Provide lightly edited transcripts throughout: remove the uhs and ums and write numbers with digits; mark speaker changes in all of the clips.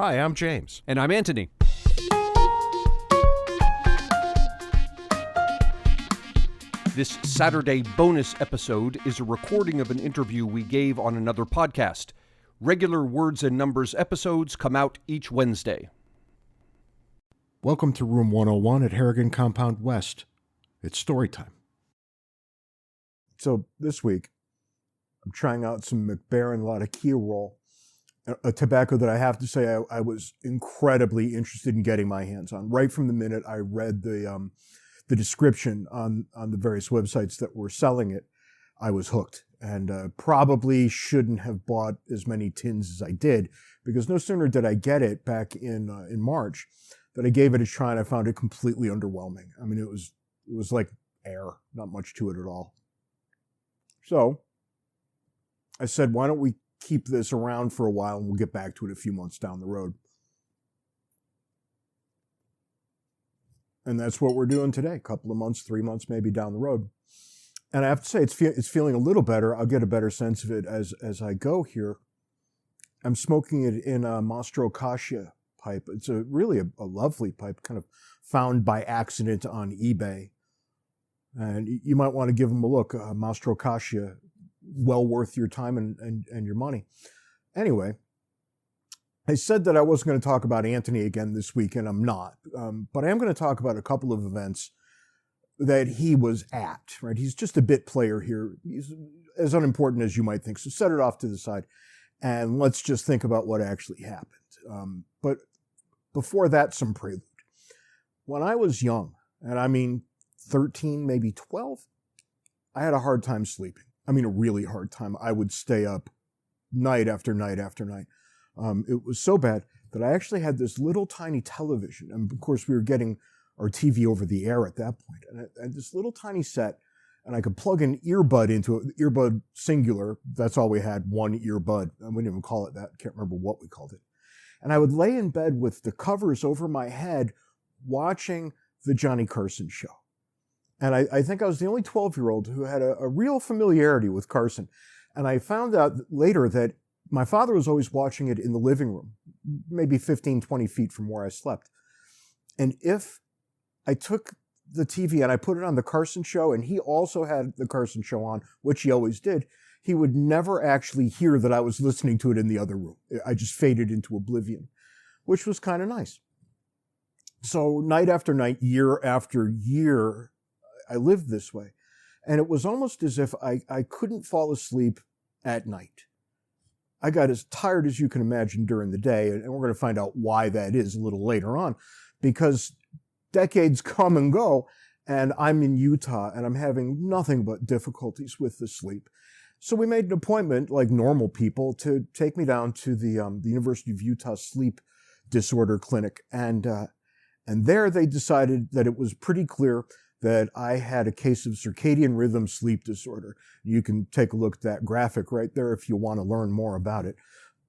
Speaker 1: Hi, I'm James.
Speaker 2: And I'm Anthony. This Saturday bonus episode is a recording of an interview we gave on another podcast. Regular Words and Numbers episodes come out each Wednesday.
Speaker 1: Welcome to Room 101 at Harrigan Compound West. It's story time.
Speaker 3: So this week, I'm trying out some McBaron Latakia roll, a tobacco that I have to say I was incredibly interested in getting my hands on. Right from the minute I read the description on the various websites that were selling it, I was hooked, and probably shouldn't have bought as many tins as I did, because no sooner did I get it back in March that I gave it a try, and I found it completely underwhelming. I mean, it was like air, not much to it at all. So I said, why don't we keep this around for a while, and we'll get back to it a few months down the road. And that's what we're doing today, a couple of months, 3 months maybe down the road. And I have to say, it's feeling a little better. I'll get a better sense of it as I go here. I'm smoking it in a Mastro Cascia pipe. It's really a lovely pipe, kind of found by accident on eBay. And you might want to give them a look. Mastro Cascia, well worth your time and your money. Anyway, I said that I wasn't going to talk about Anthony again this week, and I'm not. But I am going to talk about a couple of events that he was at, right? He's just a bit player here. He's as unimportant as you might think. So set it off to the side, and let's just think about what actually happened. But before that, some prelude. When I was young, and I mean 13, maybe 12, I had a hard time sleeping. I mean, a really hard time. I would stay up night after night after night. It was so bad that I actually had this little tiny television. And of course, we were getting our TV over the air at that point. And I had this little tiny set, and I could plug an earbud into it, earbud singular. That's all we had, one earbud. I wouldn't even call it that. Can't remember what we called it. And I would lay in bed with the covers over my head watching the Johnny Carson show. And I think I was the only 12-year-old who had a real familiarity with Carson. And I found out later that my father was always watching it in the living room, maybe 15, 20 feet from where I slept. And if I took the TV and I put it on the Carson show, and he also had the Carson show on, which he always did, he would never actually hear that I was listening to it in the other room. I just faded into oblivion, which was kind of nice. So night after night, year after year, I lived this way. And it was almost as if I couldn't fall asleep at night. I got as tired as you can imagine during the day, and we're going to find out why that is a little later on, because decades come and go, and I'm in Utah, and I'm having nothing but difficulties with the sleep. So we made an appointment, like normal people, to take me down to the University of Utah Sleep Disorder Clinic, and there they decided that it was pretty clear that I had a case of circadian rhythm sleep disorder. You can take a look at that graphic right there if you want to learn more about it.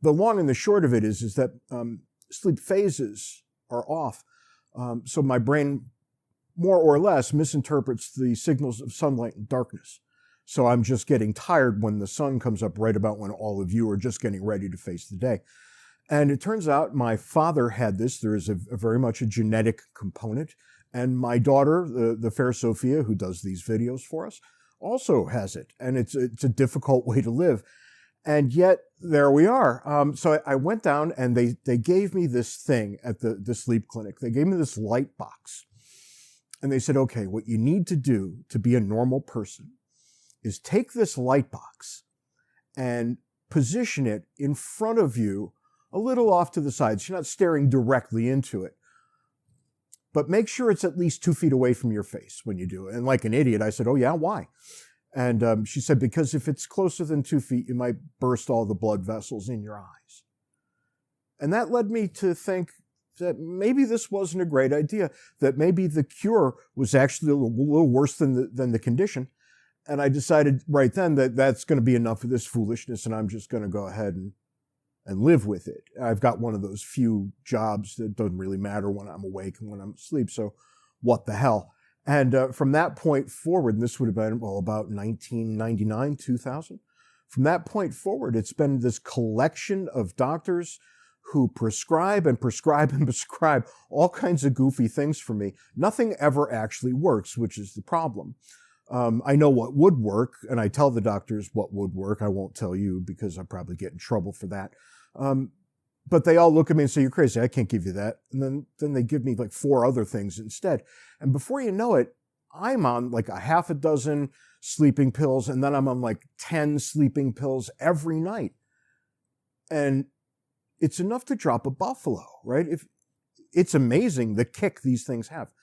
Speaker 3: The long and the short of it is that sleep phases are off. So my brain more or less misinterprets the signals of sunlight and darkness. So I'm just getting tired when the sun comes up right about when all of you are just getting ready to face the day. And it turns out my father had this. There is a very much a genetic component. And my daughter, the fair Sophia, who does these videos for us, also has it. And it's a difficult way to live. And yet, there we are. So I went down, and they gave me this thing at the sleep clinic. They gave me this light box. And they said, okay, what you need to do to be a normal person is take this light box and position it in front of you, a little off to the side, so you're not staring directly into it. But make sure it's at least 2 feet away from your face when you do it. And like an idiot, I said, oh yeah, why? And she said, because if it's closer than 2 feet, you might burst all the blood vessels in your eyes. And that led me to think that maybe this wasn't a great idea, that maybe the cure was actually a little worse than the condition. And I decided right then that that's going to be enough of this foolishness, and I'm just going to go ahead and live with it. I've got one of those few jobs that doesn't really matter when I'm awake and when I'm asleep, so what the hell. And from that point forward, and this would have been about 1999, 2000, from that point forward, it's been this collection of doctors who prescribe and prescribe and prescribe all kinds of goofy things for me. Nothing ever actually works, which is the problem. I know what would work, and I tell the doctors what would work. I won't tell you because I'd probably get in trouble for that. But they all look at me and say, "You're crazy. I can't give you that." And then they give me like 4 other things instead. And before you know it, I'm on like a half a dozen sleeping pills, and then I'm on like 10 sleeping pills every night. And it's enough to drop a buffalo, right? It's amazing the kick these things have.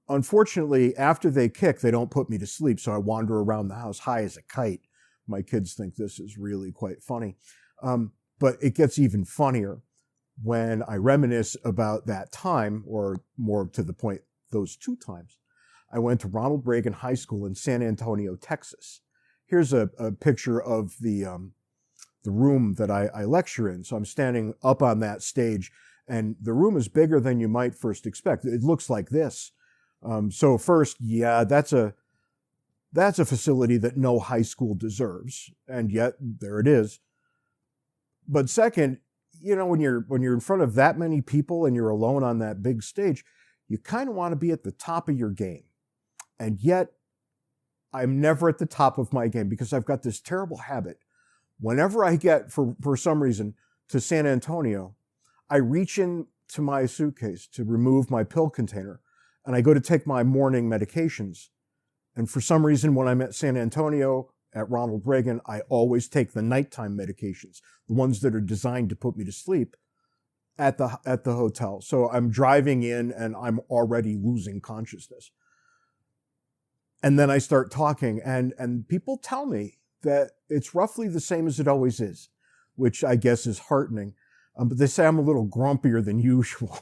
Speaker 3: Unfortunately, after they kick, they don't put me to sleep, so I wander around the house high as a kite. My kids think this is really quite funny. But it gets even funnier when I reminisce about that time, or more to the point, those 2 times. I went to Ronald Reagan High School in San Antonio, Texas. Here's a picture of the room that I lecture in. So I'm standing up on that stage, and the room is bigger than you might first expect. It looks like this. So first, yeah, that's a facility that no high school deserves, and yet there it is. But second, when you're in front of that many people and you're alone on that big stage, you kind of want to be at the top of your game. And yet, I'm never at the top of my game because I've got this terrible habit. Whenever I get, for some reason, to San Antonio, I reach into my suitcase to remove my pill container, and I go to take my morning medications. And for some reason, when I'm at San Antonio, at Ronald Reagan, I always take the nighttime medications, the ones that are designed to put me to sleep, at the hotel. So I'm driving in, and I'm already losing consciousness. And then I start talking, and people tell me that it's roughly the same as it always is, which I guess is heartening. But they say I'm a little grumpier than usual.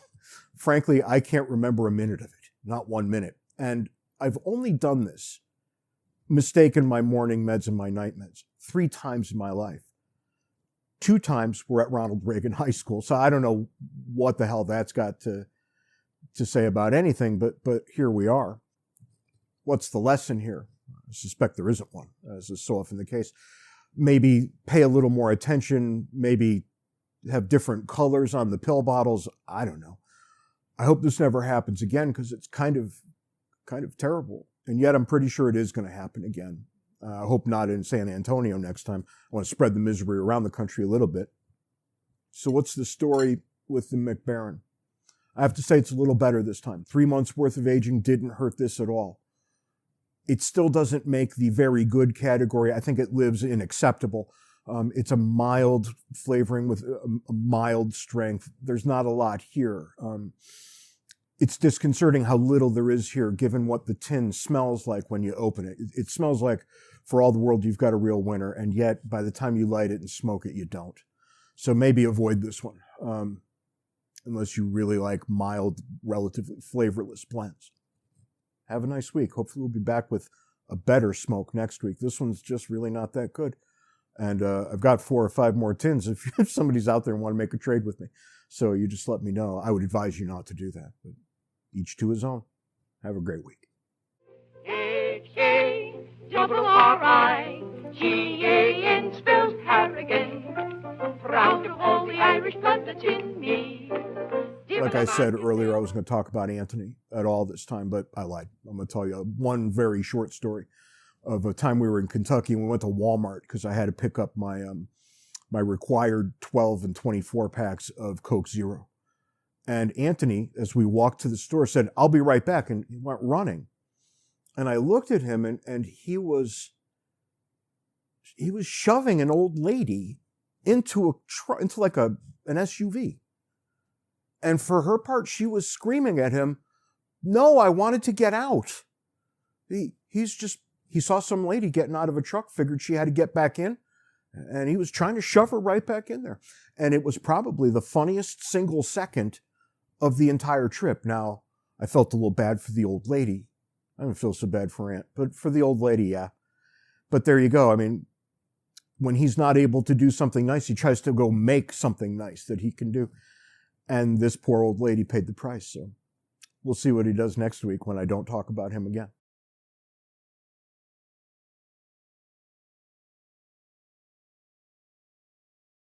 Speaker 3: Frankly, I can't remember a minute of it, not 1 minute. And I've only done this, mistaken my morning meds and my night meds, 3 times in my life. 2 times were at Ronald Reagan High School. So I don't know what the hell that's got to say about anything, but here we are. What's the lesson here? I suspect there isn't one, as is so often the case. Maybe pay a little more attention, maybe have different colors on the pill bottles. I don't know. I hope this never happens again because it's kind of terrible. And yet I'm pretty sure it is going to happen again. I hope not in San Antonio next time. I want to spread the misery around the country a little bit. So what's the story with the McBaron? I have to say it's a little better this time. 3 months worth of aging didn't hurt this at all. It still doesn't make the very good category. I think it lives in acceptable. It's a mild flavoring with a mild strength. There's not a lot here. It's disconcerting how little there is here, given what the tin smells like when you open it. It smells like, for all the world, you've got a real winner, and yet by the time you light it and smoke it, you don't. So maybe avoid this one, unless you really like mild, relatively flavorless blends. Have a nice week. Hopefully we'll be back with a better smoke next week. This one's just really not that good. And I've got 4 or 5 more tins if somebody's out there and want to make a trade with me. So you just let me know. I would advise you not to do that. But each to his own. Have a great week.
Speaker 4: H-A-R-R-I-G-A-N spells Harrigan. Proud of all the Irish blood that's in me.
Speaker 3: Like I said earlier, I was going to talk about Anthony at all this time, but I lied. I'm going to tell you one very short story of a time we were in Kentucky and we went to Walmart because I had to pick up my my required 12 and 24 packs of Coke Zero. And Anthony, as we walked to the store, said, "I'll be right back." And he went running. And I looked at him and he was shoving an old lady into like an SUV. And for her part, she was screaming at him, "No, I wanted to get out." He saw some lady getting out of a truck, figured she had to get back in, and he was trying to shove her right back in there. And it was probably the funniest single second of the entire trip. Now, I felt a little bad for the old lady. I don't feel so bad for Aunt, but for the old lady, yeah. But there you go. I mean, when he's not able to do something nice, he tries to go make something nice that he can do. And this poor old lady paid the price. So we'll see what he does next week when I don't talk about him again.